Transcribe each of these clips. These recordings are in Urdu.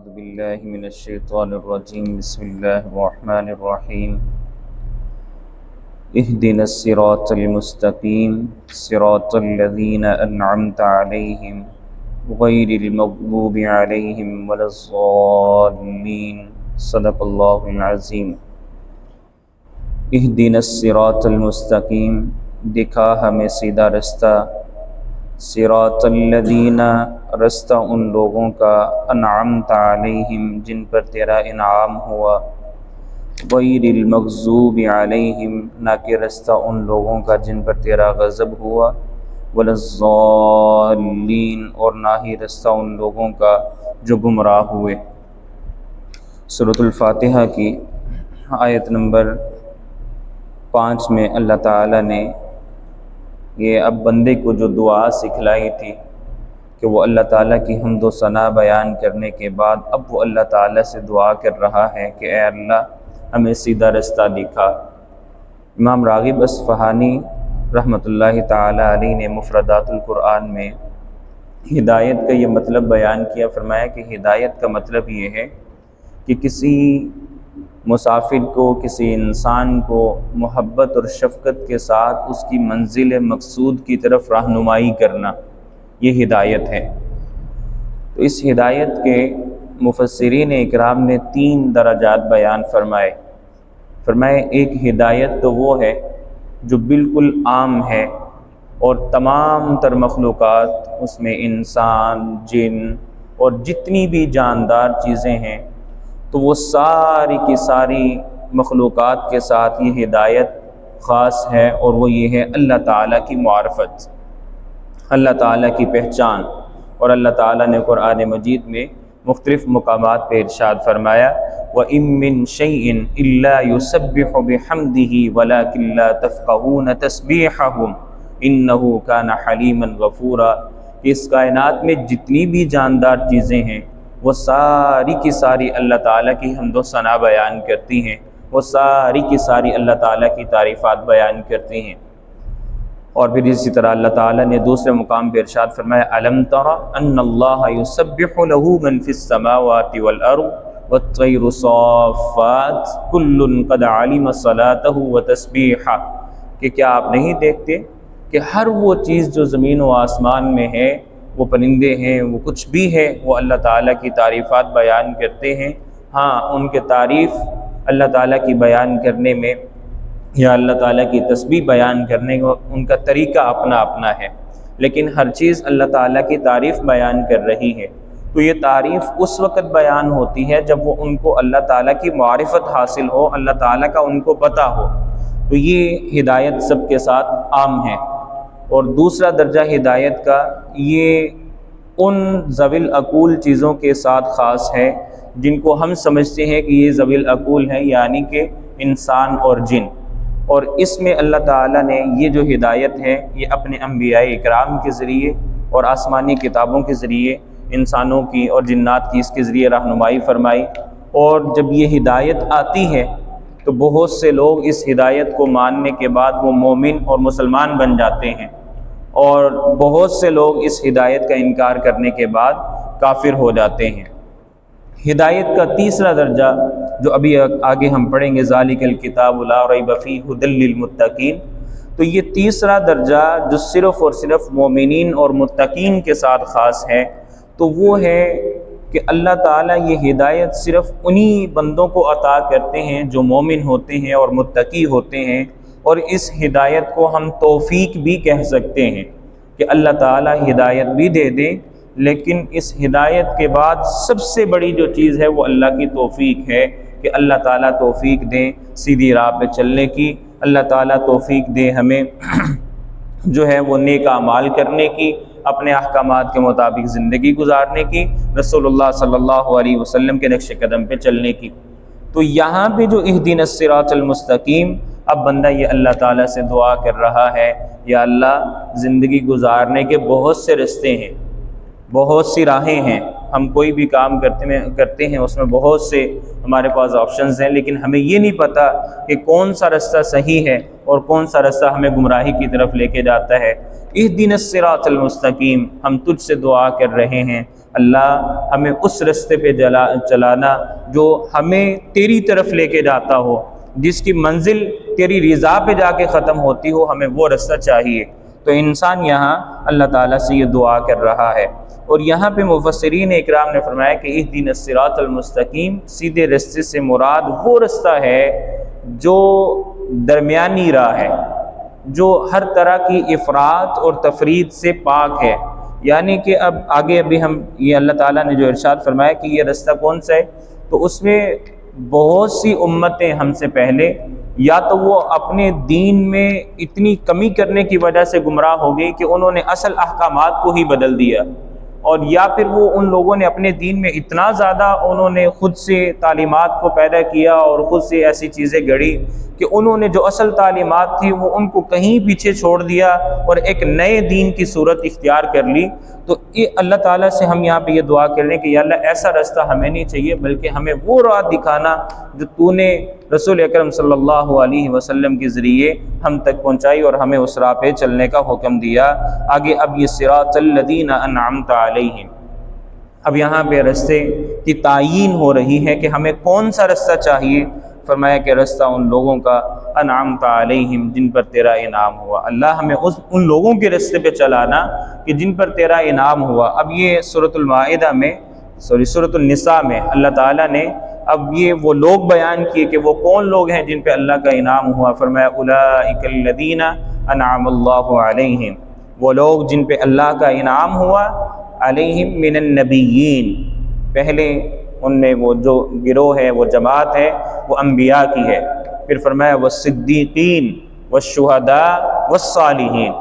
أعوذ بالله من الشيطان الرجيم بسم الله الرحمن الرحيم اهدنا الصراط المستقيم صراط الذين أنعمت عليهم غير المغضوب عليهم ولا الضالين صدق الله العظيم۔ اهدنا الصراط المستقيم، دکھا ہمیں سیدھا رستہ، صراط الذین، رستہ ان لوگوں کا، انعمت علیہم جن پر تیرا انعام ہوا، غیر المغضوب علیہم نہ کہ رستہ ان لوگوں کا جن پر تیرا غضب ہوا، ولا الضالین اور نہ ہی رستہ ان لوگوں کا جو گمراہ ہوئے۔ سورۃ الفاتحہ کی آیت نمبر 5 میں اللہ تعالیٰ نے یہ اب بندے کو جو دعا سکھلائی تھی کہ وہ اللہ تعالیٰ کی حمد و ثنا بیان کرنے کے بعد اب وہ اللہ تعالیٰ سے دعا کر رہا ہے کہ اے اللہ ہمیں سیدھا رستہ دکھا۔ امام راغب اصفہانی رحمۃ اللہ تعالیٰ علیہ نے مفردات القرآن میں ہدایت کا یہ مطلب بیان کیا، فرمایا کہ ہدایت کا مطلب یہ ہے کہ کسی مسافر کو، کسی انسان کو محبت اور شفقت کے ساتھ اس کی منزل مقصود کی طرف رہنمائی کرنا، یہ ہدایت ہے۔ تو اس ہدایت کے مفسرین اکرام نے 3 درجات بیان فرمائے۔ ایک ہدایت تو وہ ہے جو بالکل عام ہے اور تمام تر مخلوقات، اس میں انسان، جن اور جتنی بھی جاندار چیزیں ہیں، تو وہ ساری کی ساری مخلوقات کے ساتھ یہ ہدایت خاص ہے، اور وہ یہ ہے اللہ تعالیٰ کی معرفت، اللہ تعالیٰ کی پہچان۔ اور اللہ تعالیٰ نے قرآن مجید میں مختلف مقامات پہ ارشاد فرمایا وَإِن مِّن شَيْءٍ إِلَّا يُسَبِّحُ بِحَمْدِهِ وَلَكِن لَّا تَفْقَهُونَ تَسْبِيحَهُمْ إِنَّهُ كَانَ حَلِيمًا غَفُورًا۔ اس کائنات میں جتنی بھی جاندار چیزیں ہیں وہ ساری کی ساری اللہ تعالیٰ کی حمد و ثنا بیان کرتی ہیں، وہ ساری کی ساری اللہ تعالیٰ کی تعریفات بیان کرتی ہیں۔ اور پھر اسی طرح اللہ تعالیٰ نے دوسرے مقام پہ ارشاد فرمایا أَلَمْ تَرَ أَنَّ اللَّهَ يُسَبِّحُ لَهُ مَنْ فِي السَّمَاوَاتِ وَالْأَرْضِ وَالطَّيْرُ صَافَّاتٍ كُلٌّ قَدْ عَلِمَ صَلَاتَهُ وَتَسْبِيحَهُ، کہ کیا آپ نہیں دیکھتے کہ ہر وہ چیز جو زمین و آسمان میں ہے، وہ پرندے ہیں، وہ کچھ بھی ہے، وہ اللہ تعالیٰ کی تعریفات بیان کرتے ہیں۔ ہاں، ان کے تعریف اللہ تعالیٰ کی بیان کرنے میں یا اللہ تعالیٰ کی تسبیح بیان کرنے کا ان کا طریقہ اپنا اپنا ہے، لیکن ہر چیز اللہ تعالیٰ کی تعریف بیان کر رہی ہے۔ تو یہ تعریف اس وقت بیان ہوتی ہے جب وہ ان کو اللہ تعالیٰ کی معرفت حاصل ہو، اللہ تعالیٰ کا ان کو پتہ ہو۔ تو یہ ہدایت سب کے ساتھ عام ہے۔ اور دوسرا درجہ ہدایت کا یہ ان ذوی العقول چیزوں کے ساتھ خاص ہے جن کو ہم سمجھتے ہیں کہ یہ ذوی العقول ہیں، یعنی کہ انسان اور جن۔ اور اس میں اللہ تعالیٰ نے یہ جو ہدایت ہے یہ اپنے انبیاء اکرام کے ذریعے اور آسمانی کتابوں کے ذریعے انسانوں کی اور جنات کی اس کے ذریعے رہنمائی فرمائی۔ اور جب یہ ہدایت آتی ہے تو بہت سے لوگ اس ہدایت کو ماننے کے بعد وہ مومن اور مسلمان بن جاتے ہیں، اور بہت سے لوگ اس ہدایت کا انکار کرنے کے بعد کافر ہو جاتے ہیں۔ ہدایت کا تیسرا درجہ جو ابھی آگے ہم پڑھیں گے ذالک الکتاب لا ریب فیہ ھدی للمتقین، تو یہ تیسرا درجہ جو صرف اور صرف مومنین اور متقین کے ساتھ خاص ہے، تو وہ ہے کہ اللہ تعالیٰ یہ ہدایت صرف انہی بندوں کو عطا کرتے ہیں جو مومن ہوتے ہیں اور متقی ہوتے ہیں۔ اور اس ہدایت کو ہم توفیق بھی کہہ سکتے ہیں کہ اللہ تعالیٰ ہدایت بھی دے دے، لیکن اس ہدایت کے بعد سب سے بڑی جو چیز ہے وہ اللہ کی توفیق ہے کہ اللہ تعالیٰ توفیق دیں سیدھی راہ پہ چلنے کی، اللہ تعالیٰ توفیق دے ہمیں جو ہے وہ نیک اعمال کرنے کی، اپنے احکامات کے مطابق زندگی گزارنے کی، رسول اللہ صلی اللہ علیہ وسلم کے نقش قدم پہ چلنے کی۔ تو یہاں پہ جو اہدنا الصراط المستقیم، اب بندہ یہ اللہ تعالیٰ سے دعا کر رہا ہے یا اللہ زندگی گزارنے کے بہت سے رستے ہیں، بہت سی راہیں ہیں، ہم کوئی بھی کام کرتے ہیں اس میں بہت سے ہمارے پاس آپشنز ہیں، لیکن ہمیں یہ نہیں پتہ کہ کون سا رستہ صحیح ہے اور کون سا رستہ ہمیں گمراہی کی طرف لے کے جاتا ہے۔ اہدنا الصراط المستقیم، ہم تجھ سے دعا کر رہے ہیں اللہ ہمیں اس رستے پہ چلانا جو ہمیں تیری طرف لے کے جاتا ہو، جس کی منزل تیری رضا پہ جا کے ختم ہوتی ہو، ہمیں وہ رستہ چاہیے۔ تو انسان یہاں اللہ تعالیٰ سے یہ دعا کر رہا ہے، اور یہاں پہ مفسرین اکرام نے فرمایا کہ اہدنا الصراط المستقیم، سیدھے رستے سے مراد وہ رستہ ہے جو درمیانی راہ ہے، جو ہر طرح کی افراط اور تفرید سے پاک ہے۔ یعنی کہ اب آگے ابھی ہم یہ اللہ تعالیٰ نے جو ارشاد فرمایا کہ یہ رستہ کون سا ہے، تو اس میں بہت سی امتیں ہم سے پہلے یا تو وہ اپنے دین میں اتنی کمی کرنے کی وجہ سے گمراہ ہو گئی کہ انہوں نے اصل احکامات کو ہی بدل دیا، اور یا پھر وہ ان لوگوں نے اپنے دین میں اتنا زیادہ انہوں نے خود سے تعلیمات کو پیدا کیا اور خود سے ایسی چیزیں گڑھی کہ انہوں نے جو اصل تعلیمات تھی وہ ان کو کہیں پیچھے چھوڑ دیا اور ایک نئے دین کی صورت اختیار کر لی۔ تو یہ اللہ تعالیٰ سے ہم یہاں پہ یہ دعا کر رہے ہیں کہ یا اللہ ایسا رستہ ہمیں نہیں چاہیے، بلکہ ہمیں وہ راہ دکھانا جو تو نے رسول اکرم صلی اللہ علیہ وسلم کے ذریعے ہم تک پہنچائی اور ہمیں اس راہ پہ چلنے کا حکم دیا۔ آگے اب یہ صراط الذین انعمت علیہم، اب یہاں پہ رستے کی تعیین ہو رہی ہے کہ ہمیں کون سا رستہ چاہیے۔ فرمایا کہ رستہ ان لوگوں کا انعمت علیہم، جن پر تیرا انعام ہوا۔ اللہ ہمیں ان لوگوں کے رستے پہ چلانا کہ جن پر تیرا انعام ہوا۔ اب یہ سورۃ المائدہ میں سورۃ النساء میں اللہ تعالیٰ نے اب یہ وہ لوگ بیان کیے کہ وہ کون لوگ ہیں جن پہ اللہ کا انعام ہوا۔ فرمایا اولئک الذین انعم اللہ علیہم، وہ لوگ جن پہ اللہ کا انعام ہوا، علیہم من النبیین، پہلے ان میں وہ جو گروہ ہے، وہ جماعت ہے، وہ انبیاء کی ہے۔ پھر فرمایا والصدیقین والشہداء والصالحین،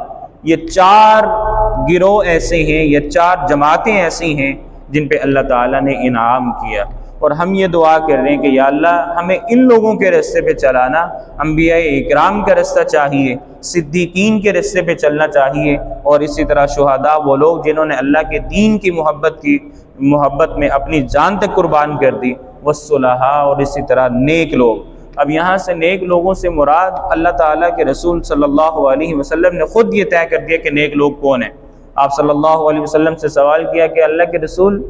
یہ چار گروہ ایسے ہیں، یہ چار جماعتیں ایسی ہیں جن پہ اللہ تعالیٰ نے انعام کیا۔ اور ہم یہ دعا کر رہے ہیں کہ یا اللہ ہمیں ان لوگوں کے رستے پہ چلانا، انبیاء اکرام کا رستہ چاہیے، صدیقین کے رستے پہ چلنا چاہیے، اور اسی طرح شہداء، وہ لوگ جنہوں نے اللہ کے دین کی محبت میں اپنی جان تک قربان کر دی، والصلحاء، اور اسی طرح نیک لوگ۔ اب یہاں سے نیک لوگوں سے مراد اللہ تعالیٰ کے رسول صلی اللہ علیہ وسلم نے خود یہ طے کر دیا کہ نیک لوگ کون ہیں۔ آپ صلی اللہ علیہ وسلم سے سوال کیا کہ اللہ کے رسول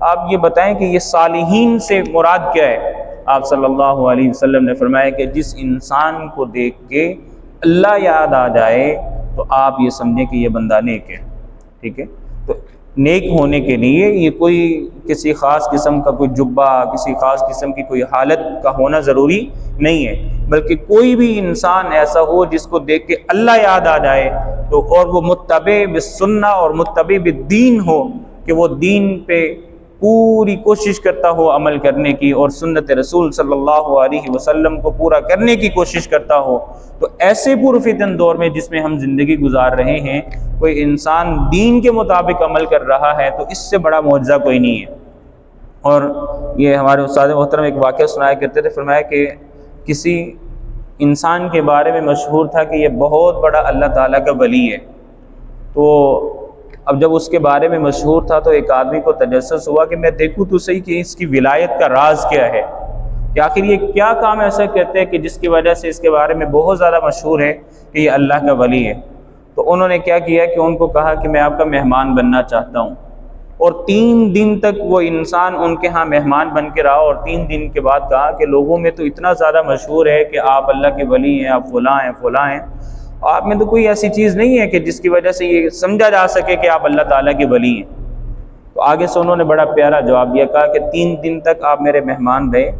آپ یہ بتائیں کہ یہ صالحین سے مراد کیا ہے؟ آپ صلی اللہ علیہ وسلم نے فرمایا کہ جس انسان کو دیکھ کے اللہ یاد آ جائے تو آپ یہ سمجھیں کہ یہ بندہ نیک ہے۔ ٹھیک ہے، تو نیک ہونے کے لیے یہ کوئی کسی خاص قسم کا کوئی جبہ، کسی خاص قسم کی کوئی حالت کا ہونا ضروری نہیں ہے، بلکہ کوئی بھی انسان ایسا ہو جس کو دیکھ کے اللہ یاد آ جائے تو، اور وہ متبع بالسنہ اور متبع بالدین ہو، کہ وہ دین پہ پوری کوشش کرتا ہو عمل کرنے کی اور سنت رسول صلی اللہ علیہ وسلم کو پورا کرنے کی کوشش کرتا ہو، تو ایسے پرفتن دور میں جس میں ہم زندگی گزار رہے ہیں، کوئی انسان دین کے مطابق عمل کر رہا ہے تو اس سے بڑا معجزہ کوئی نہیں ہے۔ اور یہ ہمارے استاد محترم ایک واقعہ سنایا کرتے تھے، فرمایا کہ کسی انسان کے بارے میں مشہور تھا کہ یہ بہت بڑا اللہ تعالیٰ کا ولی ہے، تو اب جب اس کے بارے میں مشہور تھا تو ایک آدمی کو تجسس ہوا کہ میں دیکھوں تو صحیح کہ اس کی ولایت کا راز کیا ہے، کہ آخر یہ کیا کام ایسا کرتے ہیں کہ جس کی وجہ سے اس کے بارے میں بہت زیادہ مشہور ہے کہ یہ اللہ کا ولی ہے۔ تو انہوں نے کیا کیا کہ ان کو کہا کہ میں آپ کا مہمان بننا چاہتا ہوں، اور 3 دن تک وہ انسان ان کے ہاں مہمان بن کے رہا، اور 3 دن کے بعد کہا کہ لوگوں میں تو اتنا زیادہ مشہور ہے کہ آپ اللہ کے ولی ہیں، آپ فلاں ہیں فلاں ہیں، آپ میں تو کوئی ایسی چیز نہیں ہے کہ جس کی وجہ سے یہ سمجھا جا سکے کہ آپ اللہ تعالیٰ کے ولی ہیں۔ تو آگے سے انہوں نے بڑا پیارا جواب دیا، کہا کہ 3 دن تک آپ میرے مہمان رہے،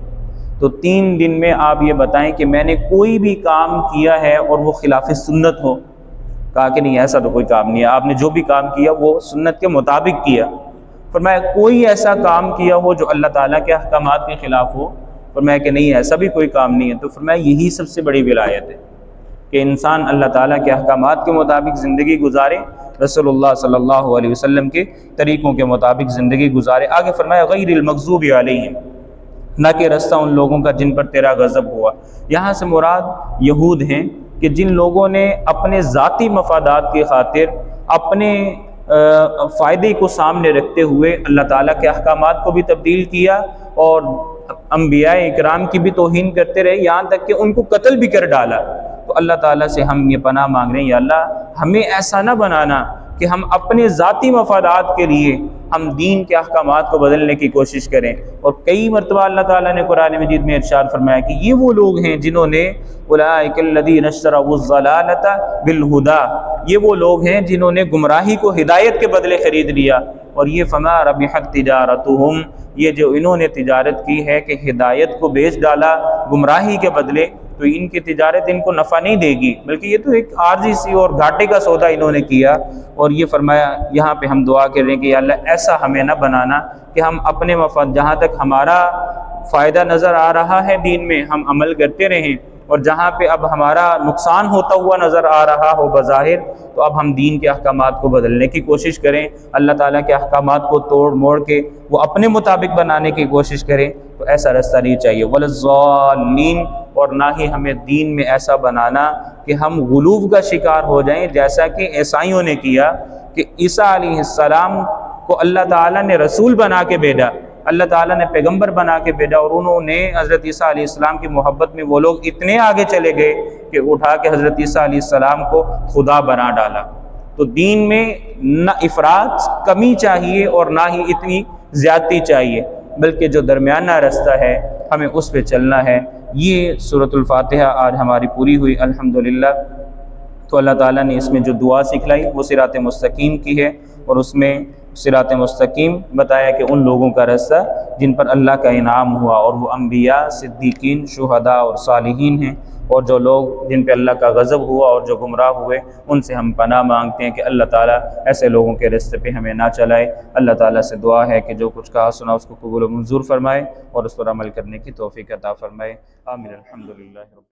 تو 3 دن میں آپ یہ بتائیں کہ میں نے کوئی بھی کام کیا ہے اور وہ خلاف سنت ہو؟ کہا کہ نہیں، ایسا تو کوئی کام نہیں ہے، آپ نے جو بھی کام کیا وہ سنت کے مطابق کیا۔ فرمایا کوئی ایسا کام کیا ہو جو اللہ تعالیٰ کے احکامات کے خلاف ہو؟ فرمایا کہ نہیں، ایسا بھی کوئی کام نہیں ہے۔ تو فرمایا یہی سب سے بڑی ولایت ہے کہ انسان اللہ تعالیٰ کے احکامات کے مطابق زندگی گزارے، رسول اللہ صلی اللہ علیہ وسلم کے طریقوں کے مطابق زندگی گزارے۔ آگے فرمایا غیر المغضوب علیہم، نہ کہ رستہ ان لوگوں کا جن پر تیرا غضب ہوا۔ یہاں سے مراد یہود ہیں کہ جن لوگوں نے اپنے ذاتی مفادات کی خاطر اپنے فائدے کو سامنے رکھتے ہوئے اللہ تعالیٰ کے احکامات کو بھی تبدیل کیا اور انبیاء اکرام کی بھی توہین کرتے رہے، یہاں تک کہ ان کو قتل بھی کر ڈالا۔ تو اللہ تعالیٰ سے ہم یہ پناہ مانگ رہے ہیں، یا اللہ ہمیں ایسا نہ بنانا کہ ہم اپنے ذاتی مفادات کے لیے ہم دین کے احکامات کو بدلنے کی کوشش کریں۔ اور کئی مرتبہ اللہ تعالیٰ نے قرآن مجید میں ارشاد فرمایا کہ یہ وہ لوگ ہیں جنہوں نے اولئک الذین اشتروا الضلالۃ بالہدیٰ، یہ وہ لوگ ہیں جنہوں نے گمراہی کو ہدایت کے بدلے خرید لیا۔ اور یہ فما ربحت تجارتہم، یہ جو انہوں نے تجارت کی ہے کہ ہدایت کو بیچ ڈالا گمراہی کے بدلے، تو ان کی تجارت ان کو نفع نہیں دے گی، بلکہ یہ تو ایک عارضی سی اور گھاٹے کا سودا انہوں نے کیا۔ اور یہ فرمایا یہاں پہ ہم دعا کر رہے ہیں کہ یا اللہ ایسا ہمیں نہ بنانا کہ ہم اپنے مفاد، جہاں تک ہمارا فائدہ نظر آ رہا ہے دین میں ہم عمل کرتے رہیں، اور جہاں پہ اب ہمارا نقصان ہوتا ہوا نظر آ رہا ہو بظاہر، تو اب ہم دین کے احکامات کو بدلنے کی کوشش کریں، اللہ تعالیٰ کے احکامات کو توڑ موڑ کے وہ اپنے مطابق بنانے کی کوشش کریں۔ تو ایسا راستہ نہیں چاہیے، وَلَضَّالِّينَ، اور نہ ہی ہمیں دین میں ایسا بنانا کہ ہم غلو کا شکار ہو جائیں، جیسا کہ عیسائیوں نے کیا کہ عیسیٰ علیہ السلام کو اللہ تعالیٰ نے رسول بنا کے بھیجا، اللہ تعالیٰ نے پیغمبر بنا کے بھیجا، اور انہوں نے حضرت عیسیٰ علیہ السلام کی محبت میں وہ لوگ اتنے آگے چلے گئے کہ اٹھا کے حضرت عیسیٰ علیہ السلام کو خدا بنا ڈالا۔ تو دین میں نہ افراط کمی چاہیے اور نہ ہی اتنی زیادتی چاہیے، بلکہ جو درمیانہ راستہ ہے ہمیں اس پہ چلنا ہے۔ یہ سورۃ الفاتحہ آج ہماری پوری ہوئی الحمدللہ۔ تو اللہ تعالیٰ نے اس میں جو دعا سکھلائی وہ صراط مستقیم کی ہے، اور اس میں صراط مستقیم بتایا کہ ان لوگوں کا راستہ جن پر اللہ کا انعام ہوا، اور وہ انبیاء، صدیقین، شہداء اور صالحین ہیں۔ اور جو لوگ جن پہ اللہ کا غضب ہوا اور جو گمراہ ہوئے، ان سے ہم پناہ مانگتے ہیں کہ اللہ تعالیٰ ایسے لوگوں کے راستے پہ ہمیں نہ چلائے۔ اللہ تعالیٰ سے دعا ہے کہ جو کچھ کہا سنا اس کو قبول و منظور فرمائے، اور اس پر عمل کرنے کی توفیق عطا فرمائے۔ آمین الحمدللہ۔